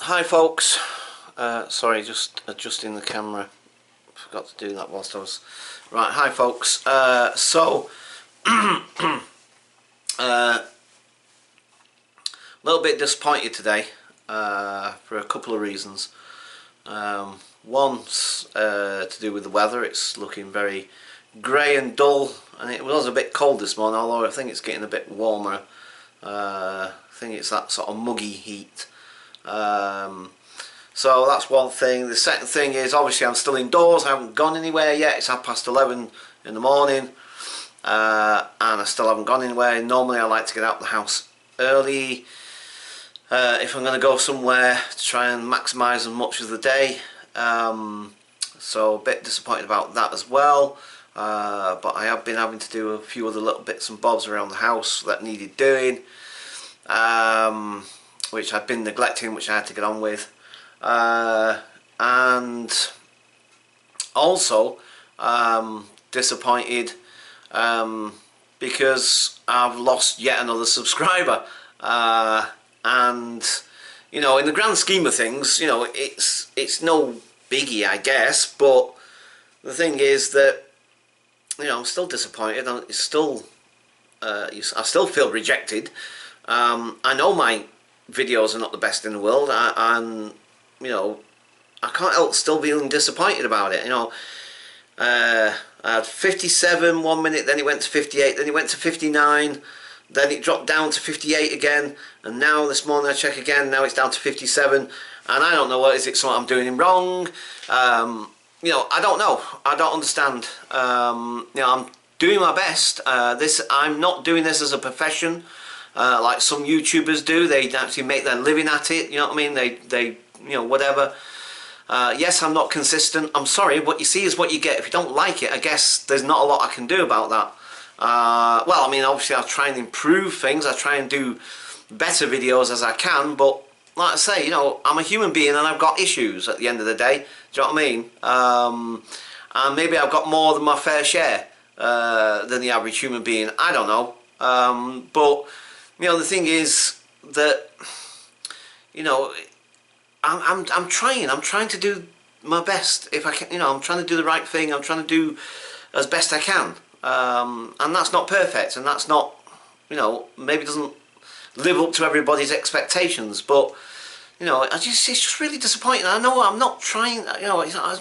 Hi folks, sorry, just adjusting the camera. Forgot to do that whilst I was... Right, hi folks. A little bit disappointed today for a couple of reasons. One's to do with the weather. It's looking very grey and dull, and it was a bit cold this morning, although I think it's getting a bit warmer. I think it's that sort of muggy heat. So that's one thing. The second thing is, obviously I'm still indoors. I haven't gone anywhere yet. It's 11:30 in the morning, and I still haven't gone anywhere. Normally I like to get out of the house early if I'm going to go somewhere, to try and maximise as much of the day. So a bit disappointed about that as well. But I have been having to do a few other little bits and bobs around the house that needed doing, which I've been neglecting, which I had to get on with. And also disappointed because I've lost yet another subscriber, and you know, in the grand scheme of things, you know, it's no biggie, I guess, but the thing is that, you know, I'm still disappointed. It's still I still feel rejected. I know my videos are not the best in the world, and you know, I can't help still feeling disappointed about it. You know, I had 57 one minute, then it went to 58, then it went to 59, then it dropped down to 58 again, and now this morning I check again, now it's down to 57, and I don't know, what is it, something I'm doing wrong? You know, I don't know, I don't understand. You know, I'm doing my best. I'm not doing this as a profession like some YouTubers do. They actually make their living at it, you know what I mean? They you know, whatever. Yes, I'm not consistent. I'm sorry, what you see is what you get. If you don't like it, I guess there's not a lot I can do about that. Well, I mean, obviously I'll try and improve things. I try and do better videos as I can, but like I say, you know, I'm a human being and I've got issues at the end of the day. Do you know what I mean? And maybe I've got more than my fair share than the average human being. I don't know. But, you know, the thing is that, you know, I'm trying to do my best. If I can, you know, I'm trying to do the right thing. I'm trying to do as best I can, and that's not perfect, and that's not, you know, maybe doesn't live up to everybody's expectations. But you know, it's just really disappointing. I know I'm not trying. You know, I'm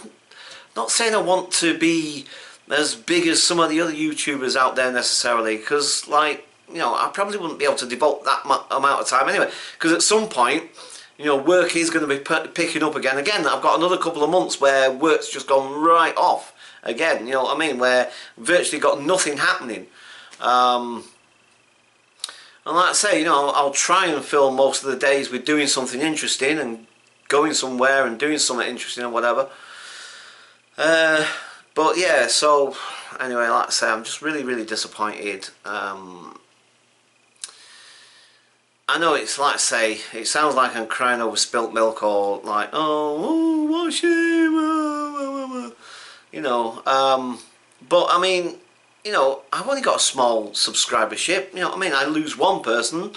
not saying I want to be as big as some of the other YouTubers out there necessarily, because, like, you know, I probably wouldn't be able to devote that amount of time anyway. Because at some point, you know, work is going to be picking up again. I've got another couple of months where work's just gone right off again, you know what I mean, where virtually got nothing happening. And like I say, you know, I'll try and fill most of the days with doing something interesting and going somewhere and doing something interesting or whatever. But yeah, so anyway, like I say, I'm just really disappointed. I know it's like I say, it sounds like I'm crying over spilt milk, or like, oh what a shame, you know, but I mean, you know, I've only got a small subscribership, you know what I mean? I lose one person,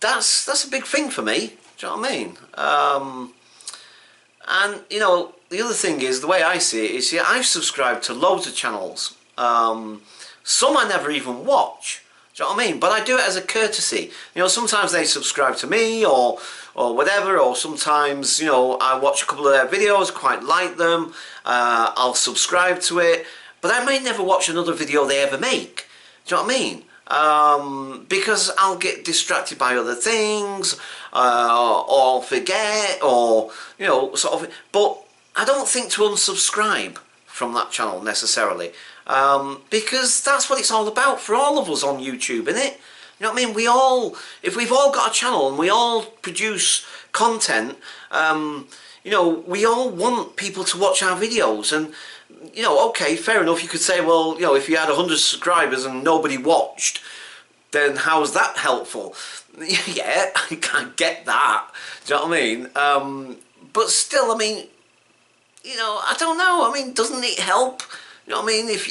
that's a big thing for me, do you know what I mean? And you know, the other thing is, the way I see it is, yeah, I've subscribed to loads of channels, some I never even watch. Do you know what I mean? But I do it as a courtesy. You know, sometimes they subscribe to me or whatever, or sometimes, you know, I watch a couple of their videos, quite like them, I'll subscribe to it, but I may never watch another video they ever make. Do you know what I mean? Because I'll get distracted by other things, or forget, or, you know, sort of, but I don't think to unsubscribe from that channel necessarily. Because that's what it's all about for all of us on YouTube, isn't it? You know what I mean? We all, if we've all got a channel and we all produce content, you know, we all want people to watch our videos. And, you know, okay, fair enough, you could say, well, you know, if you had 100 subscribers and nobody watched, then how's that helpful? Yeah, I can't get that. Do you know what I mean? But still, I mean, you know, I don't know. I mean, doesn't it help? You know what I mean? If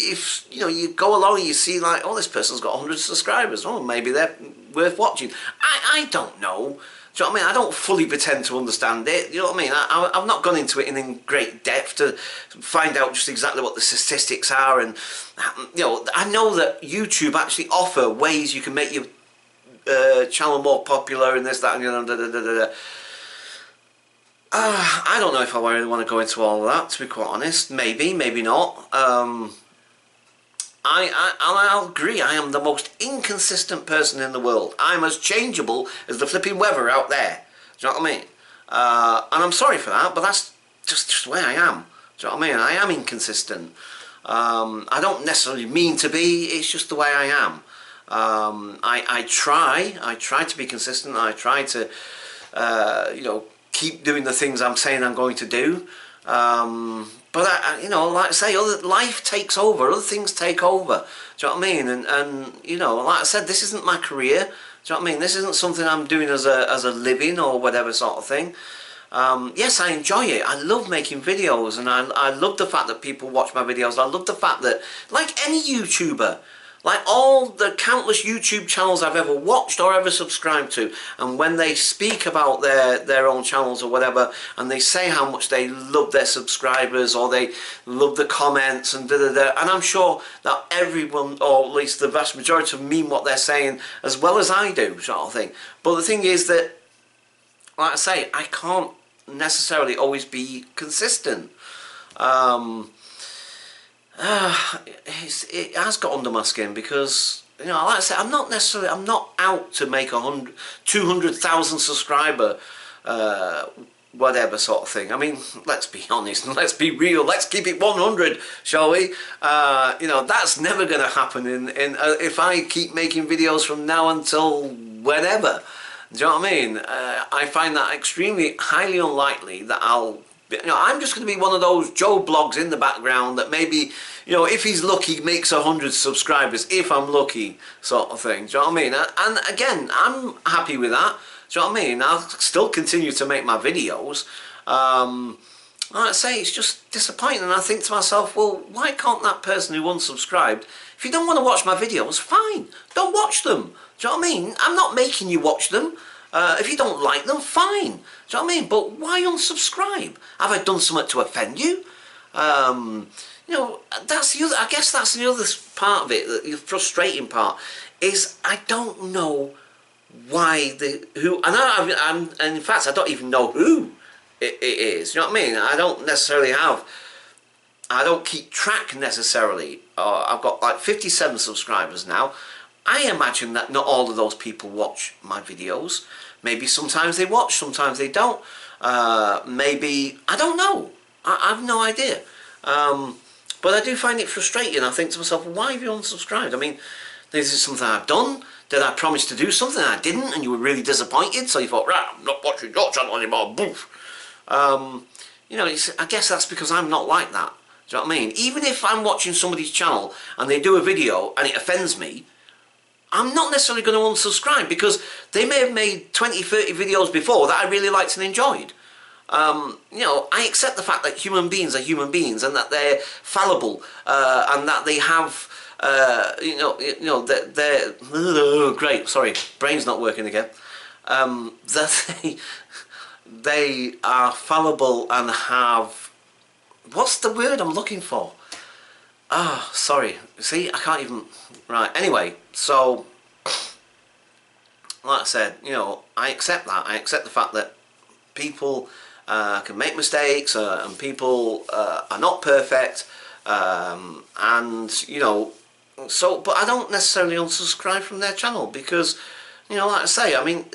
you know, you go along and you see like, oh, this person's got 100 subscribers, oh, maybe they're worth watching. I don't know. Do Do you know what I mean? I don't fully pretend to understand it. You know what I mean? I've not gone into it in great depth to find out just exactly what the statistics are, and you know, I know that YouTube actually offer ways you can make your channel more popular and this, that, and da, da, da, da, da. I don't know if I really want to go into all of that, to be quite honest. Maybe, maybe not. I'll agree, I am the most inconsistent person in the world. I'm as changeable as the flipping weather out there. Do you know what I mean? And I'm sorry for that, but that's just the way I am. Do you know what I mean? I am inconsistent. I don't necessarily mean to be, it's just the way I am. I try to be consistent. I try to, you know, keep doing the things I'm saying I'm going to do. But you know, like I say, life takes over, other things take over. Do you know what I mean? And you know, like I said, this isn't my career. Do you know what I mean? This isn't something I'm doing as a living or whatever sort of thing. Yes, I enjoy it. I love making videos, and I love the fact that people watch my videos. I love the fact that, like any YouTuber, like all the countless YouTube channels I've ever watched or ever subscribed to, and when they speak about their own channels or whatever, and they say how much they love their subscribers or they love the comments and da-da-da, and I'm sure that everyone, or at least the vast majority of them, mean what they're saying as well as I do, sort of thing. But the thing is that, like I say, I can't necessarily always be consistent. It has got under my skin because, you know, like I say, I'm not out to make 200,000 subscriber, whatever sort of thing. I mean, let's be honest, let's be real, let's keep it 100, shall we? You know, that's never going to happen if I keep making videos from now until whenever. Do you know what I mean? I find that extremely highly unlikely that you know, I'm just going to be one of those Joe blogs in the background that maybe, you know, if he's lucky, makes 100 subscribers, if I'm lucky, sort of thing. Do you know what I mean? And again, I'm happy with that. Do you know what I mean? I'll still continue to make my videos. Like I say, it's just disappointing, and I think to myself, well, why can't that person who unsubscribed, if you don't want to watch my videos, fine, don't watch them. Do you know what I mean? I'm not making you watch them. If you don't like them, fine. Do you know what I mean? But why unsubscribe? Have I done something to offend you? You know, that's the other. I guess that's the other part of it. The frustrating part is I don't know why and in fact I don't even know who it is. You know what I mean? I don't keep track necessarily. I've got like 57 subscribers now. I imagine that not all of those people watch my videos. Maybe sometimes they watch, sometimes they don't. Maybe, I don't know. I have no idea. But I do find it frustrating. I think to myself, why have you unsubscribed? I mean, this is something I've done. Did I promise to do something and I didn't, and you were really disappointed, so you thought, right, I'm not watching your channel anymore, boof. You know, I guess that's because I'm not like that. Do you know what I mean? Even if I'm watching somebody's channel and they do a video and it offends me, I'm not necessarily going to unsubscribe because they may have made 20, 30 videos before that I really liked and enjoyed. You know, I accept the fact that human beings are human beings and that they're fallible and that they have, they're great. Sorry, brain's not working again. That they are fallible and have, what's the word I'm looking for? Ah, sorry. See, I can't even. Right. Anyway, so like I said, you know, I accept that. I accept the fact that people can make mistakes and people are not perfect, and you know, so. But I don't necessarily unsubscribe from their channel because, you know, like I say, I mean,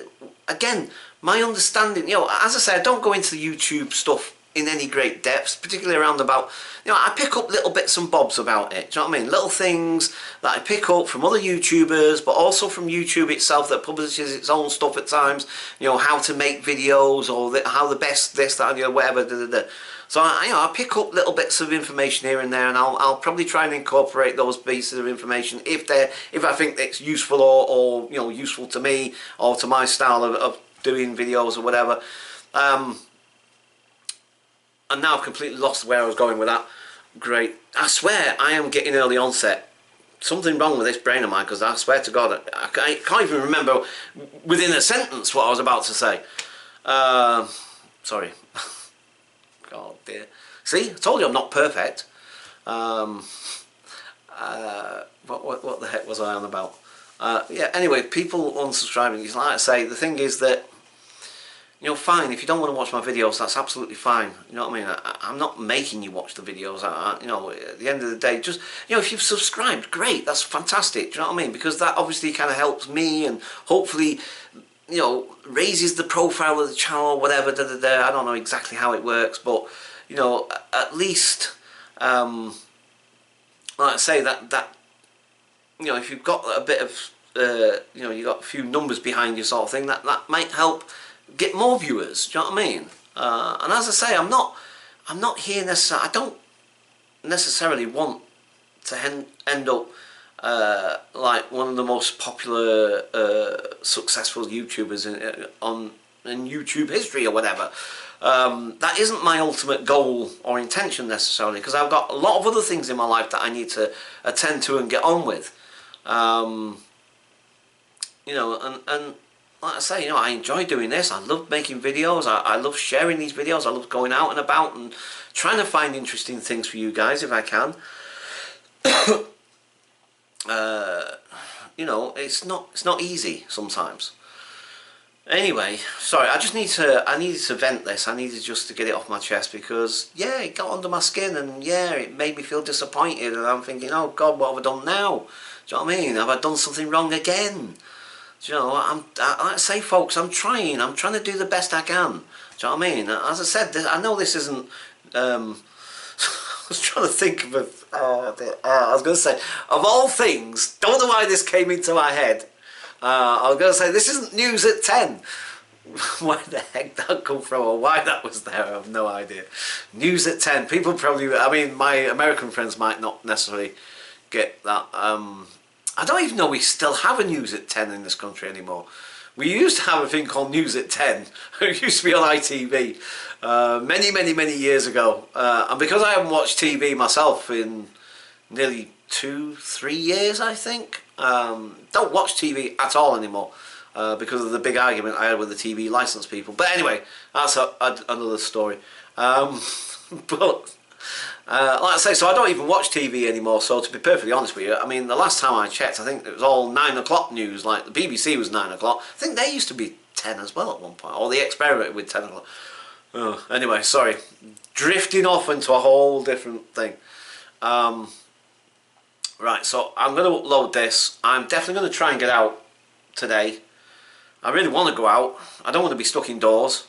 again, my understanding, you know, as I say, I don't go into the YouTube stuff in any great depths, particularly around about, you know, I pick up little bits and bobs about it, do you know what I mean? Little things that I pick up from other YouTubers, but also from YouTube itself that publishes its own stuff at times, you know, how to make videos or how the best this, that, you know, whatever, da, da, da. So, you know, I pick up little bits of information here and there, and I'll probably try and incorporate those pieces of information if I think it's useful or you know, useful to me or to my style of doing videos or whatever. And now I've completely lost where I was going with that. Great. I swear I am getting early onset something wrong with this brain of mine, because I swear to God, I can't even remember within a sentence what I was about to say. Sorry. God dear. See, I told you I'm not perfect. What the heck was I on about? Yeah, anyway, people unsubscribing, like I say, the thing is that, you know, fine, if you don't want to watch my videos, that's absolutely fine. You know what I mean? I'm not making you watch the videos. You know, at the end of the day, just, you know, if you've subscribed, great, that's fantastic. Do you know what I mean? Because that obviously kind of helps me, and hopefully, you know, raises the profile of the channel or whatever. I don't know exactly how it works, but, you know, at least, like I say, that you know, if you've got a bit of, you know, you've got a few numbers behind you, sort of thing, that might help get more viewers. Do you know what I mean? And as I say, I'm not here necessarily. I don't necessarily want to end up like one of the most popular, successful YouTubers in YouTube history or whatever. That isn't my ultimate goal or intention necessarily, because I've got a lot of other things in my life that I need to attend to and get on with. You know, and like I say, you know, I enjoy doing this. I love making videos. I love sharing these videos. I love going out and about and trying to find interesting things for you guys if I can. You know, it's not easy sometimes. Anyway, sorry, I needed to vent this. I needed just to get it off my chest, because yeah, it got under my skin, and yeah, it made me feel disappointed, and I'm thinking, oh God, what have I done now? Do you know what I mean? Have I done something wrong again? Do you know, like I say, folks, I'm trying to do the best I can. Do you know what I mean? As I said, I know this isn't, I was trying to think of I was going to say, of all things, don't know why this came into my head. I was going to say, this isn't news at 10. Why the heck that come from, or why that was there, I have no idea. News at 10. People probably, I mean, my American friends might not necessarily get that. I don't even know we still have a news at 10 in this country anymore. We used to have a thing called News at 10. It used to be on ITV many years ago. And because I haven't watched TV myself in nearly 2-3 years, I think, don't watch TV at all anymore because of the big argument I had with the TV license people. But anyway, that's another story. But like I say, so I don't even watch TV anymore, so to be perfectly honest with you, I mean, the last time I checked, I think it was all 9 o'clock news, like the BBC was 9 o'clock. I think they used to be 10 as well at one point, or they experimented with 10 o'clock. Oh, anyway, sorry, drifting off into a whole different thing. Right, so I'm going to upload this. I'm definitely going to try and get out today. I really want to go out. I don't want to be stuck indoors,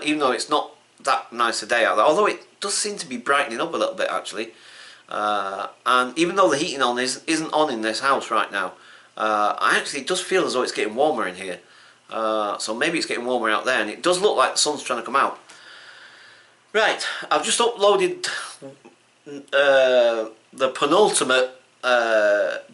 even though it's not that nice a day out there, although it does seem to be brightening up a little bit actually, and even though the heating isn't on in this house right now, it does feel as though it's getting warmer in here, so maybe it's getting warmer out there, and it does look like the sun's trying to come out. Right, I've just uploaded the penultimate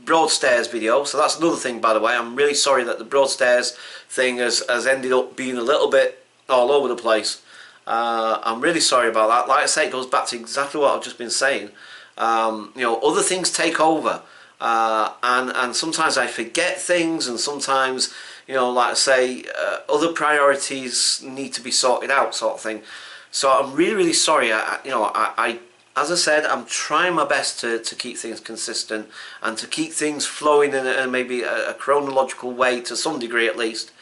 Broadstairs video, so that's another thing, by the way. I'm really sorry that the Broadstairs thing has ended up being a little bit all over the place. I'm really sorry about that. Like I say, it goes back to exactly what I've just been saying. You know, other things take over, and sometimes I forget things, and sometimes, you know, like I say, other priorities need to be sorted out, sort of thing. So I'm really sorry. You know, as I said, I'm trying my best to keep things consistent and to keep things flowing in maybe a chronological way to some degree at least.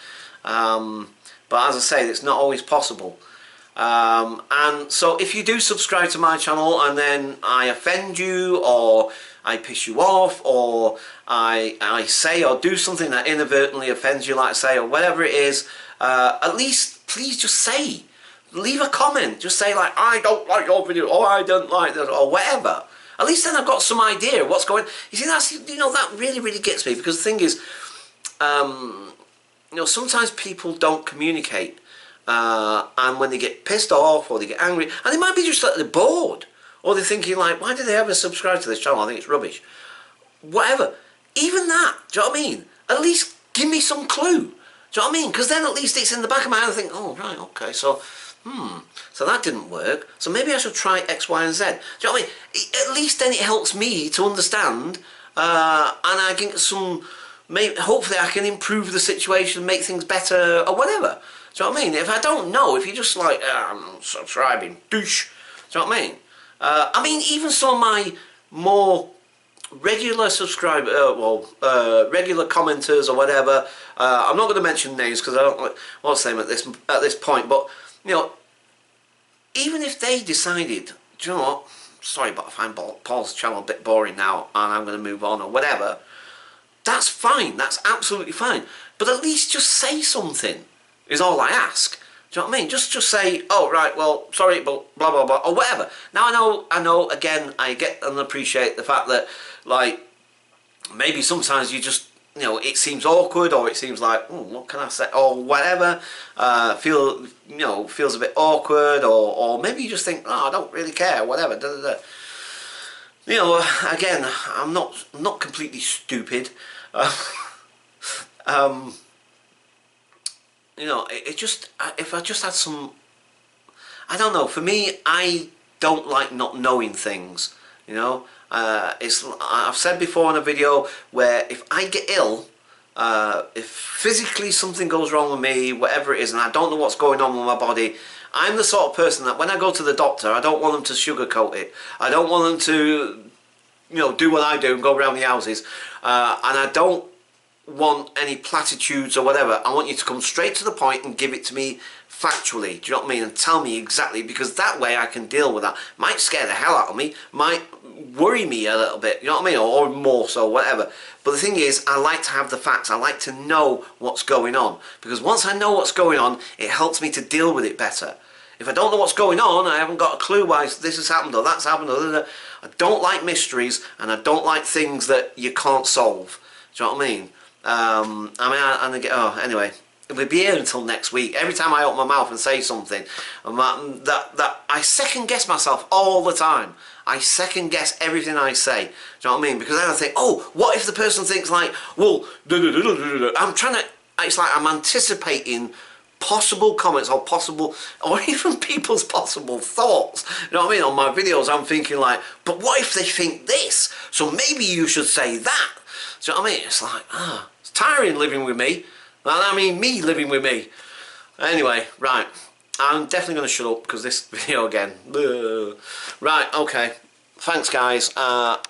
But as I say, it's not always possible. And so if you do subscribe to my channel and then I offend you, or I piss you off, or I say or do something that inadvertently offends you, like I say, or whatever it is, at least please just say. Leave a comment. Just say, like, I don't like your video, or I don't like that, or whatever. At least then I've got some idea of what's going. You see, that's, you know, that really gets me, because the thing is, you know, sometimes people don't communicate, and when they get pissed off or they get angry, and they might be just like they're bored, or they're thinking like, why did they ever subscribe to this channel? I think it's rubbish. Whatever. Even that. Do you know what I mean? At least give me some clue. Do you know what I mean? Because then at least it's in the back of my head. I think, oh right, okay, so. So that didn't work, so maybe I should try X, Y and Z. Do you know what I mean? At least then it helps me to understand and I get some, maybe, hopefully I can improve the situation, make things better, or whatever. Do you know what I mean? If I don't know, if you're just like, I'm not subscribing, douche. Do you know what I mean? Even some of my more regular subscribers, regular commenters or whatever. I'm not going to mention names because I don't want to say them at this point. But you know, even if they decided, do you know what? Sorry, but I find Paul's channel a bit boring now, and I'm going to move on or whatever. That's fine. That's absolutely fine. But at least just say something. Is all I ask. Do you know what I mean? Just say, oh right, well, sorry, but blah blah blah or whatever. Now I know. Again, I get and appreciate the fact that, like, maybe sometimes you just, you know, it seems awkward, or it seems like, what can I say, or whatever. Feels a bit awkward, or maybe you just think, oh, I don't really care, whatever. Da, da, da. You know, again, I'm not completely stupid. You know, it just, if I just had some, I don't know, for me, I don't like not knowing things, you know. I've said before in a video where if I get ill, if physically something goes wrong with me, whatever it is, and I don't know what's going on with my body, I'm the sort of person that when I go to the doctor, I don't want them to sugarcoat it. I don't want them to, you know, do what I do and go around the houses, and I don't want any platitudes or whatever. I want you to come straight to the point and give it to me factually, do you know what I mean, and tell me exactly, because that way I can deal with that. Might scare the hell out of me, might worry me a little bit, you know what I mean, or more so, whatever. But the thing is, I like to have the facts. I like to know what's going on, because once I know what's going on, it helps me to deal with it better. If I don't know what's going on, I haven't got a clue why this has happened or that's happened, I don't like mysteries, and I don't like things that you can't solve. Do you know what I mean? Anyway, we'll be here until next week. Every time I open my mouth and say something, that I second guess myself all the time. I second guess everything I say. Do you know what I mean? Because then I think, oh, what if the person thinks like, well, I'm trying to. It's like I'm anticipating possible comments or even people's possible thoughts. You know what I mean? On my videos, I'm thinking like, but what if they think this? So maybe you should say that. Do you know what I mean? It's like, it's tiring living with me. I mean, me living with me. Anyway, right. I'm definitely going to shut up because this video again. Right, okay. Thanks, guys.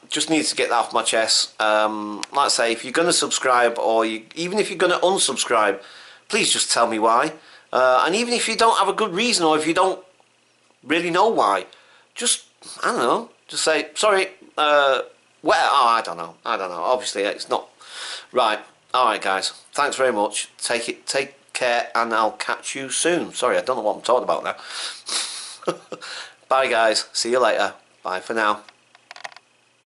Just need to get that off my chest. Like I say, if you're going to subscribe, or even if you're going to unsubscribe, please just tell me why. And even if you don't have a good reason, or if you don't really know why, just, I don't know, just say, sorry, I don't know. Obviously, it's not right. All right, guys. Thanks very much. Take care, and I'll catch you soon. Sorry, I don't know what I'm talking about now. Bye, guys. See you later. Bye for now.